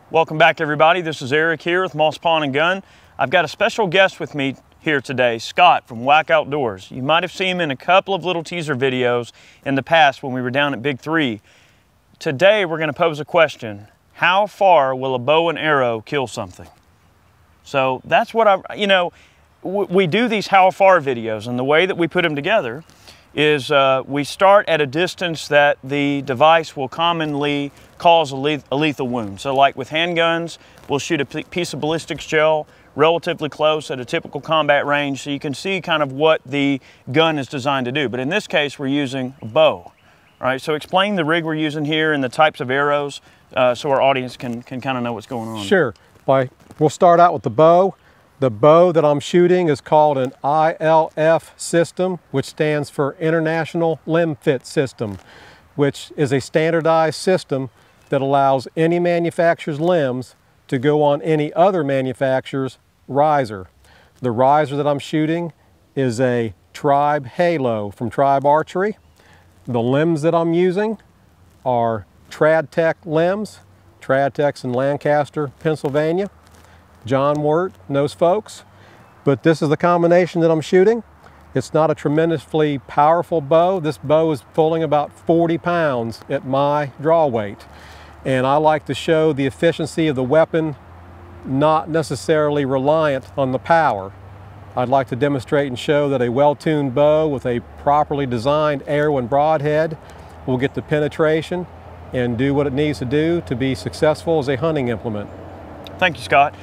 Welcome back, everybody. This is Eric here with Moss Pawn & Gun. I've got a special guest with me here today, Scott from WAC Outdoors. You might have seen him in a couple of little teaser videos in the past when we were down at Big 3. Today, we're going to pose a question. How far will a bow and arrow kill something? So that's what we do these how far videos, and the way that we put them together is we start at a distance that the device will commonly cause a lethal wound. So like with handguns, we'll shoot a piece of ballistics gel relatively close at a typical combat range so you can see kind of what the gun is designed to do. But in this case, we're using a bow. All right, so explain the rig we're using here and the types of arrows so our audience can kind of know what's going on. Sure. We'll start out with the bow. The bow that I'm shooting is called an ILF system, which stands for International Limb Fit System, which is a standardized system that allows any manufacturer's limbs to go on any other manufacturer's riser. The riser that I'm shooting is a Tribe Halo from Tribe Archery. The limbs that I'm using are Tradtech limbs. Tradtech's in Lancaster, Pennsylvania. John Wirt, those folks. But this is the combination that I'm shooting. It's not a tremendously powerful bow. This bow is pulling about 40 pounds at my draw weight. And I like to show the efficiency of the weapon, not necessarily reliant on the power. I'd like to demonstrate and show that a well-tuned bow with a properly designed arrow and broadhead will get the penetration and do what it needs to do to be successful as a hunting implement. Thank you, Scott.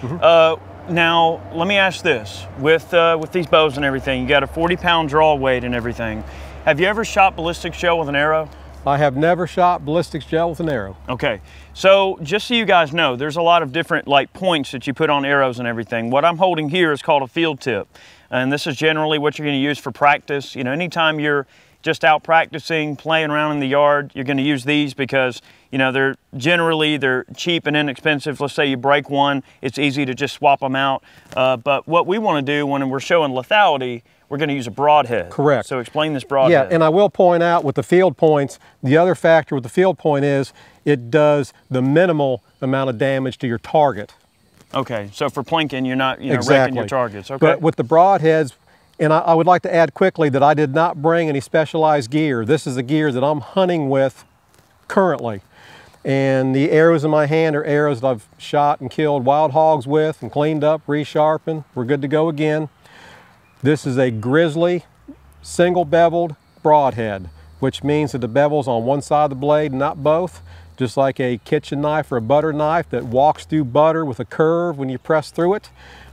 Now, let me ask this. With these bows and everything, you got a 40-pound draw weight and everything. Have you ever shot ballistics gel with an arrow? I have never shot ballistics gel with an arrow. Okay, so just so you guys know, there's a lot of different points that you put on arrows and everything. What I'm holding here is called a field tip. And this is generally what you're going to use for practice. You know, anytime you're just out practicing, playing around in the yard, you're going to use these because, you know, they're cheap and inexpensive. Let's say you break one, it's easy to just swap them out. But what we want to do when we're showing lethality, we're going to use a broadhead. Correct. So explain this broadhead. Yeah, and I will point out with the field points, the other factor with the field point is it does the minimal amount of damage to your target. Okay, so for plinking, you're not wrecking your targets. Okay. But with the broadheads, and I would like to add quickly that I did not bring any specialized gear. This is the gear that I'm hunting with currently. And the arrows in my hand are arrows that I've shot and killed wild hogs with and cleaned up, resharpened. We're good to go again. This is a Grizzly single beveled broadhead, which means that the bevel's on one side of the blade, not both. Just like a kitchen knife or a butter knife that walks through butter with a curve when you press through it.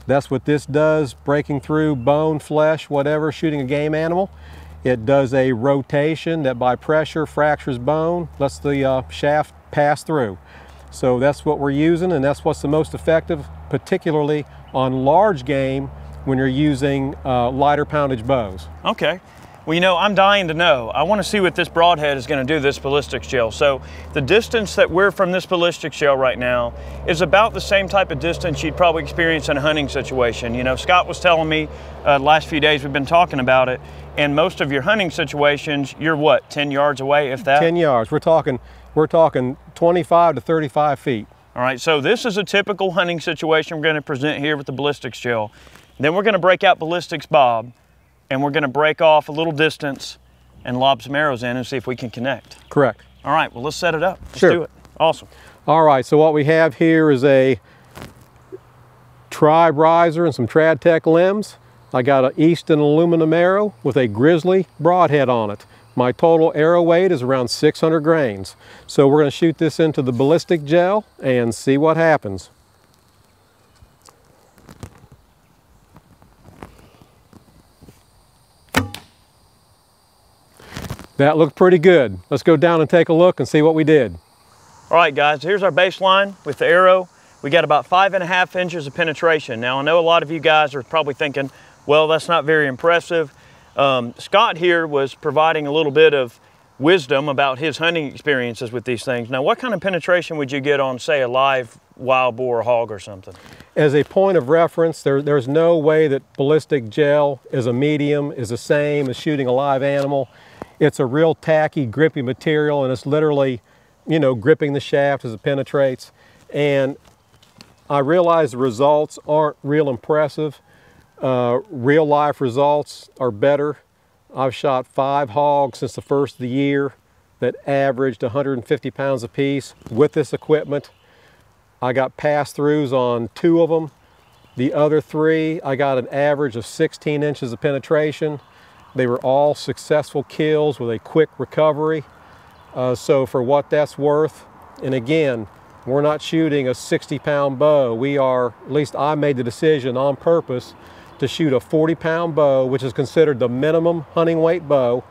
That's what this does, breaking through bone, flesh, whatever, shooting a game animal. It does a rotation that by pressure fractures bone, lets the shaft pass through. So that's what we're using, and that's what's the most effective, particularly on large game when you're using lighter poundage bows. Okay. Well, you know, I'm dying to know. I want to see what this broadhead is going to do, this ballistics gel. So the distance that we're from this ballistics gel right now is about the same type of distance you'd probably experience in a hunting situation. You know, Scott was telling me the last few days we've been talking about it, and most of your hunting situations, you're what, 10 yards away, if that? 10 yards. We're talking 25 to 35 feet. All right, so this is a typical hunting situation we're going to present here with the ballistics gel. Then we're going to break out ballistics bob, and we're going to break off a little distance and lob some arrows in and see if we can connect. Correct. All right, well, let's set it up. Let's sure. do it. Awesome. All right, so what we have here is a Tribe riser and some Tradtech limbs. I got an Easton aluminum arrow with a Grizzly broadhead on it. My total arrow weight is around 600 grains. So we're going to shoot this into the ballistic gel and see what happens. That looked pretty good. Let's go down and take a look and see what we did. All right, guys, here's our baseline with the arrow. We got about 5.5 inches of penetration. Now, I know a lot of you guys are probably thinking, well, that's not very impressive. Scott here was providing a little bit of wisdom about his hunting experiences with these things. Now, what kind of penetration would you get on, say, a live wild boar or hog or something? As a point of reference, there's no way that ballistic gel as a medium is the same as shooting a live animal. It's a real tacky, grippy material, and it's literally, you know, gripping the shaft as it penetrates. And I realize the results aren't real impressive. Real life results are better. I've shot 5 hogs since the first of the year that averaged 150 pounds apiece with this equipment. I got pass-throughs on 2 of them. The other 3, I got an average of 16 inches of penetration. They were all successful kills with a quick recovery. So for what that's worth, and again, we're not shooting a 60-pound bow. We are, at least I made the decision on purpose to shoot a 40-pound bow, which is considered the minimum hunting weight bow.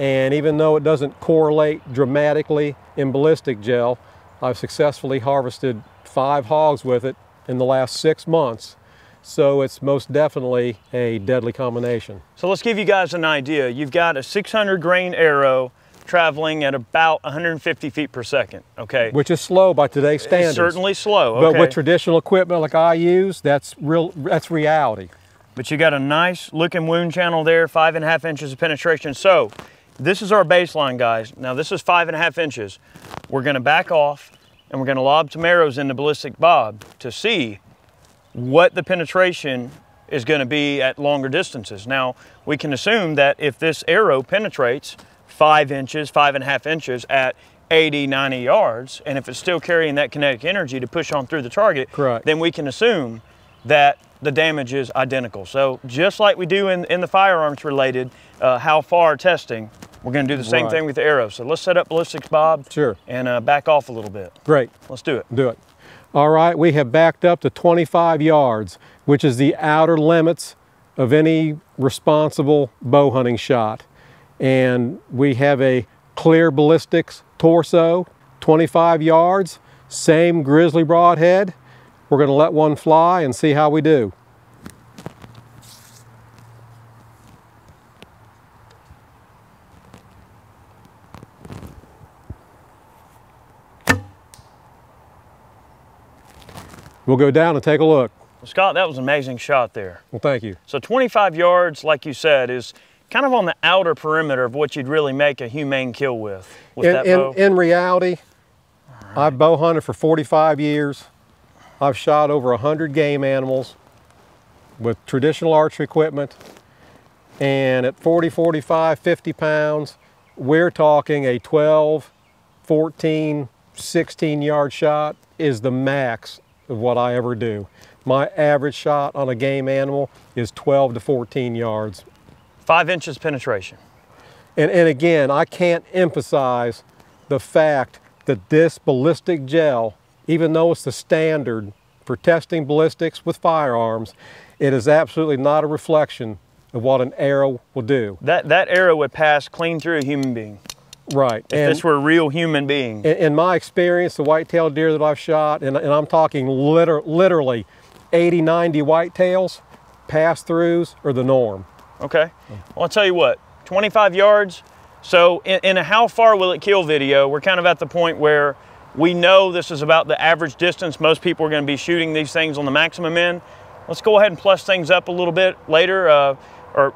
And even though it doesn't correlate dramatically in ballistic gel, I've successfully harvested 5 hogs with it in the last 6 months. So it's most definitely a deadly combination. So let's give you guys an idea. You've got a 600 grain arrow traveling at about 150 feet per second, okay? Which is slow by today's standards. It's certainly slow, okay. But with traditional equipment like I use, that's reality. But you got a nice looking wound channel there, 5.5 inches of penetration. So this is our baseline, guys. Now this is 5.5 inches. We're gonna back off and we're gonna lob some arrows into ballistic bob to see what the penetration is gonna be at longer distances. Now, we can assume that if this arrow penetrates 5 inches, 5.5 inches at 80, 90 yards, and if it's still carrying that kinetic energy to push on through the target, correct, then we can assume that the damage is identical. So just like we do in the firearms related, how far testing, we're gonna do the same thing with the arrows. So let's set up ballistics, Bob, sure, and back off a little bit. Great. Let's do it. Do it. All right, we have backed up to 25 yards, which is the outer limits of any responsible bow hunting shot. And we have a clear ballistics torso, 25 yards, same grizzly broadhead. We're gonna let one fly and see how we do. We'll go down and take a look. Well, Scott, that was an amazing shot there. Well, thank you. So 25 yards, like you said, is kind of on the outer perimeter of what you'd really make a humane kill with that bow. In reality, I've bow hunted for 45 years. I've shot over 100 game animals with traditional archery equipment. And at 40, 45, 50 pounds, we're talking a 12, 14, 16 yard shot is the max of what I ever do. My average shot on a game animal is 12 to 14 yards. 5 inches penetration. And again, I can't emphasize the fact that this ballistic gel, even though it's the standard for testing ballistics with firearms, it is absolutely not a reflection of what an arrow will do. That arrow would pass clean through a human being. Right. If this were a real human being. In my experience, the white-tailed deer that I've shot, and I'm talking literally 80, 90 whitetails, pass-throughs are the norm. Okay. Well, I'll tell you what, 25 yards. So in a how far will it kill video, we're kind of at the point where we know this is about the average distance. Most people are going to be shooting these things on the maximum end. Let's go ahead and plus things up a little bit later. Or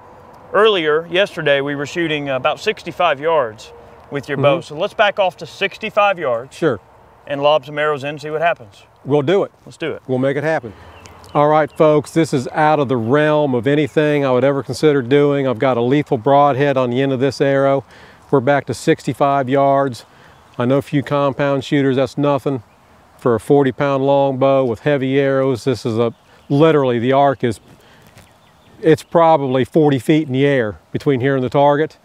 earlier, yesterday, we were shooting about 65 yards with your bow. So let's back off to 65 yards. Sure. And lob some arrows in and see what happens. We'll do it. Let's do it. We'll make it happen. All right, folks, this is out of the realm of anything I would ever consider doing. I've got a lethal broadhead on the end of this arrow. We're back to 65 yards. I know a few compound shooters, that's nothing. For a 40-pound longbow with heavy arrows, this is literally the arc is, it's probably 40 feet in the air between here and the target.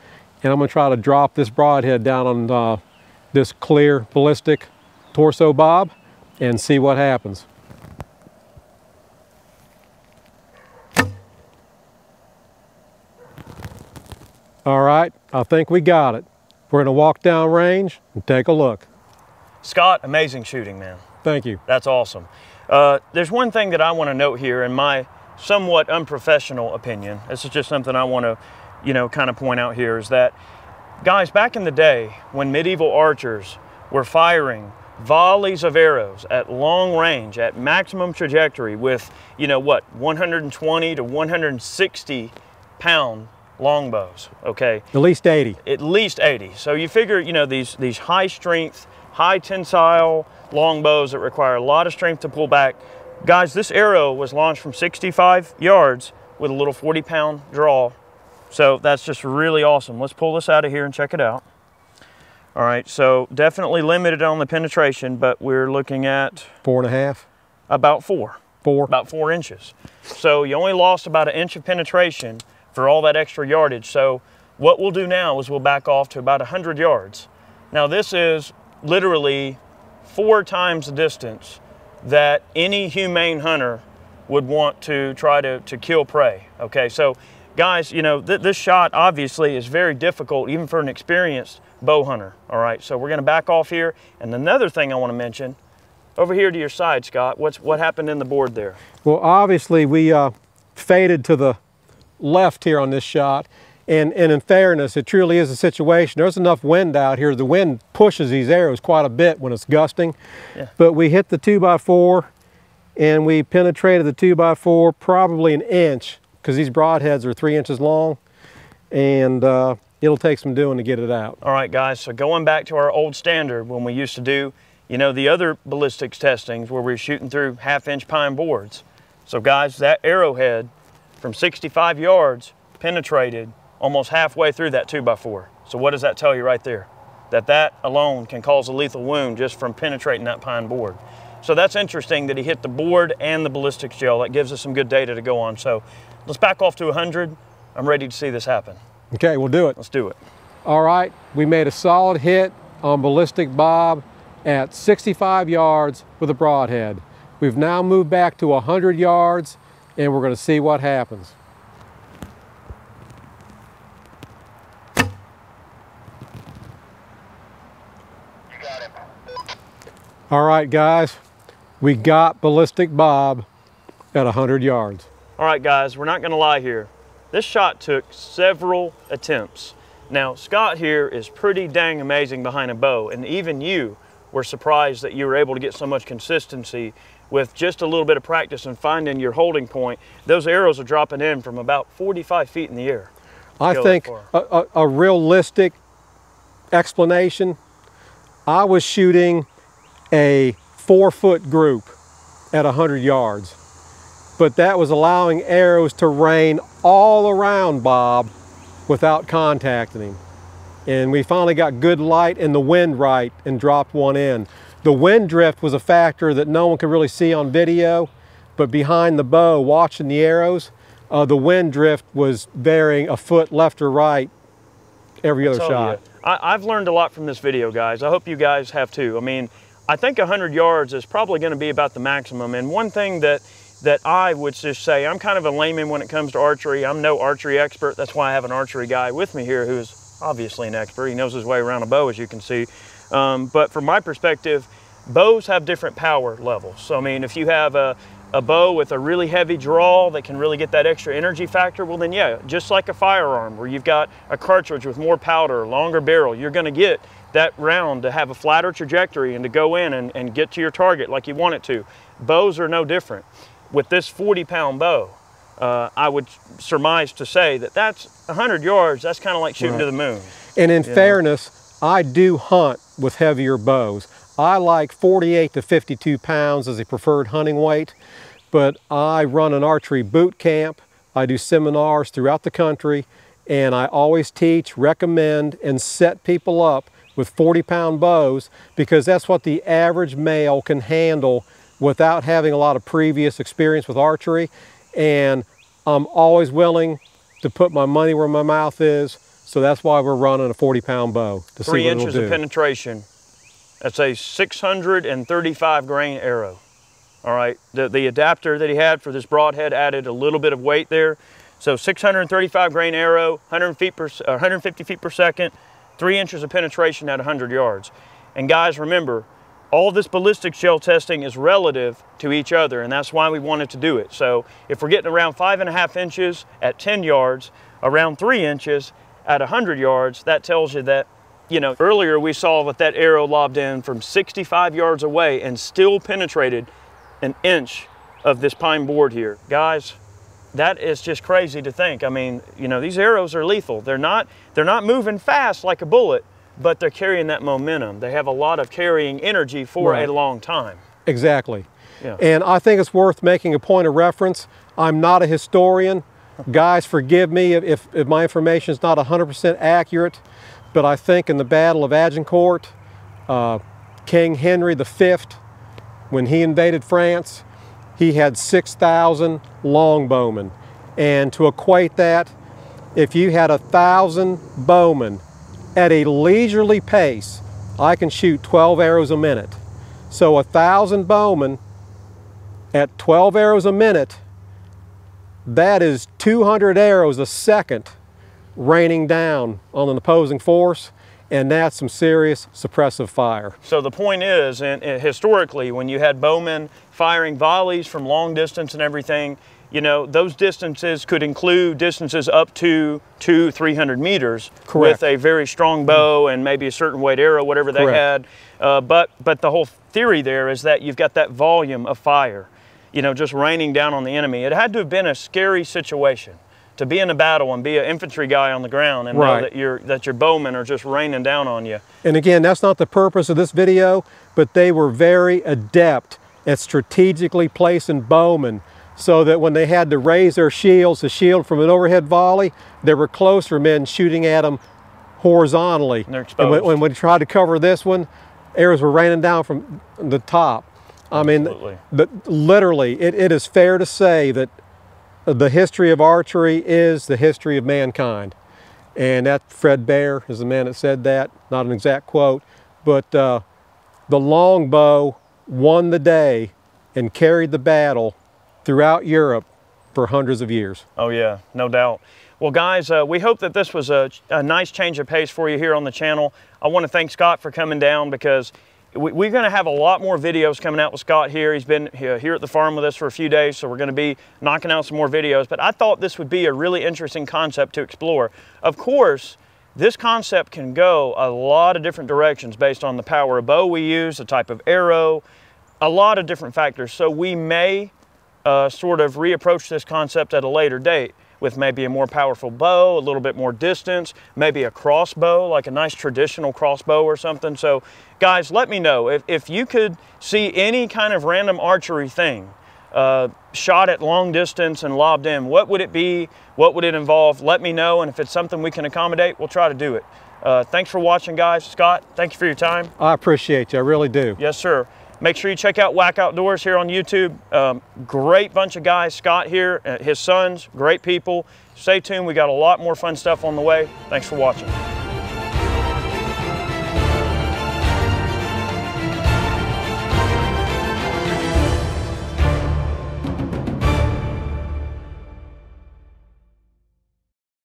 And I'm gonna try to drop this broadhead down on this clear ballistic torso bob and see what happens. All right, I think we got it. We're gonna walk down range and take a look. Scott, amazing shooting, man. Thank you. That's awesome. There's one thing that I want to note here in my somewhat unprofessional opinion. This is just something I want to, kind of point out here is that, guys, back in the day when medieval archers were firing volleys of arrows at long range, at maximum trajectory with, 120 to 160 pound longbows, okay? At least 80. At least 80. So you figure, these high strength, high tensile longbows that require a lot of strength to pull back, Guys, this arrow was launched from 65 yards with a little 40-pound draw. So that's just really awesome. Let's pull this out of here and check it out. All right, so definitely limited on the penetration, but we're looking at 4.5. About 4. About 4 inches. So you only lost about 1 inch of penetration for all that extra yardage. So what we'll do now is we'll back off to about 100 yards. Now this is literally 4 times the distance that any humane hunter would want to try to kill prey. Okay, so guys, you know, this shot obviously is very difficult even for an experienced bow hunter. All right, so we're gonna back off here. And another thing I wanna mention, over here to your side, Scott, what happened in the board there? Well, obviously we faded to the left here on this shot. And in fairness, it truly is a situation. There's enough wind out here. The wind pushes these arrows quite a bit when it's gusting. Yeah. But we hit the 2x4 and we penetrated the 2x4 probably 1 inch, because these broadheads are 3 inches long, and it'll take some doing to get it out. All right, guys, so going back to our old standard when we used to do, you know, the other ballistics testings where we were shooting through 1/2-inch pine boards. So guys, that arrowhead from 65 yards penetrated almost halfway through that 2x4. So what does that tell you right there? That alone can cause a lethal wound just from penetrating that pine board. So that's interesting that he hit the board and the ballistics gel. That gives us some good data to go on. So let's back off to 100. I'm ready to see this happen. Okay, we'll do it. Let's do it. All right, we made a solid hit on ballistic bob at 65 yards with a broadhead. We've now moved back to 100 yards and we're gonna see what happens. All right, guys, we got ballistic bob at 100 yards. All right, guys, we're not gonna lie here. This shot took several attempts. Now, Scott here is pretty dang amazing behind a bow, and even you were surprised that you were able to get so much consistency with just a little bit of practice and finding your holding point. Those arrows are dropping in from about 45 feet in the air. I think a realistic explanation, I was shooting a 4-foot group at 100 yards, but that was allowing arrows to rain all around Bob without contacting him. And we finally got good light and the wind right and dropped one in. The wind drift was a factor that no one could really see on video, but behind the bow, watching the arrows, the wind drift was varying a foot left or right every other shot. I've learned a lot from this video, guys. I hope you guys have too. I mean, I think 100 yards is probably going to be about the maximum. And one thing that I would just say, I'm kind of a layman when it comes to archery. I'm no archery expert. That's why I have an archery guy with me here who is obviously an expert. He knows his way around a bow, as you can see. But from my perspective, bows have different power levels. So, I mean, if you have a bow with a really heavy draw that can really get that extra energy factor, well then yeah, just like a firearm where you've got a cartridge with more powder, longer barrel, you're going to get that round to have a flatter trajectory and to go in and get to your target like you want it to. Bows are no different. With this 40-pound bow, I would surmise to say that that's 100 yards, that's kind of like shooting to the moon. And in fairness, I do hunt with heavier bows. I like 48 to 52 pounds as a preferred hunting weight, but I run an archery boot camp. I do seminars throughout the country, and I always teach, recommend, and set people up with 40-pound bows because that's what the average male can handle without having a lot of previous experience with archery. And I'm always willing to put my money where my mouth is, so that's why we're running a 40-pound bow to see what it'll do. 3 inches of penetration. That's a 635 grain arrow. All right, the adapter that he had for this broadhead added a little bit of weight there. So 635 grain arrow, 150 feet per second, 3 inches of penetration at 100 yards. And guys, remember, all this ballistic gel testing is relative to each other, and that's why we wanted to do it. So if we're getting around 5.5 inches at 10 yards, around 3 inches at 100 yards, that tells you that, you know, earlier we saw that arrow lobbed in from 65 yards away and still penetrated 1 inch of this pine board here. Guys, that is just crazy to think. I mean, you know, these arrows are lethal. They're not moving fast like a bullet, but they're carrying that momentum. They have a lot of carrying energy for a long time. Exactly. Yeah. And I think it's worth making a point of reference. I'm not a historian. Guys, forgive me if my information is not 100% accurate, but I think in the Battle of Agincourt, King Henry V, when he invaded France, he had 6,000 longbowmen. And to equate that, if you had 1,000 bowmen at a leisurely pace, I can shoot 12 arrows a minute. So 1,000 bowmen at 12 arrows a minute, that is 200 arrows a second raining down on an opposing force, and that's some serious suppressive fire. So the point is, and historically, when you had bowmen firing volleys from long distance and everything, you know, those distances could include distances up to 200-300 meters. Correct. With a very strong bow and maybe a certain weight arrow, whatever they Correct. had. But the whole theory there is that you've got that volume of fire, you know, just raining down on the enemy. It had to have been a scary situation to be in a battle and be an infantry guy on the ground and Right. know that your bowmen are just raining down on you. And again, that's not the purpose of this video, but they were very adept at strategically placing bowmen so that when they had to raise their shields to shield from an overhead volley, there were closer men shooting at them horizontally. And they're exposed. And when we tried to cover this one, arrows were raining down from the top. I mean, literally, it is fair to say that the history of archery is the history of mankind. And that Fred Bear is the man that said that, not an exact quote, but the longbow won the day and carried the battle throughout Europe for hundreds of years. Oh yeah, no doubt. Well guys, we hope that this was a nice change of pace for you here on the channel. I want to thank Scott for coming down because we're going to have a lot more videos coming out with Scott here. He's been here at the farm with us for a few days, so we're going to be knocking out some more videos. But I thought this would be a really interesting concept to explore. Of course, this concept can go a lot of different directions based on the power of bow we use, the type of arrow, a lot of different factors. So we may sort of reapproach this concept at a later date with maybe a more powerful bow, a little bit more distance, maybe a crossbow, like a nice traditional crossbow or something. So guys, let me know if you could see any kind of random archery thing shot at long distance and lobbed in. What would it be? What would it involve? Let me know, and if it's something we can accommodate, we'll try to do it. Thanks for watching, guys. Scott, thank you for your time. I appreciate you, I really do. Yes, sir. Make sure you check out WAC Outdoors here on YouTube. Great bunch of guys. Scott here, his sons, great people. Stay tuned. We got a lot more fun stuff on the way. Thanks for watching.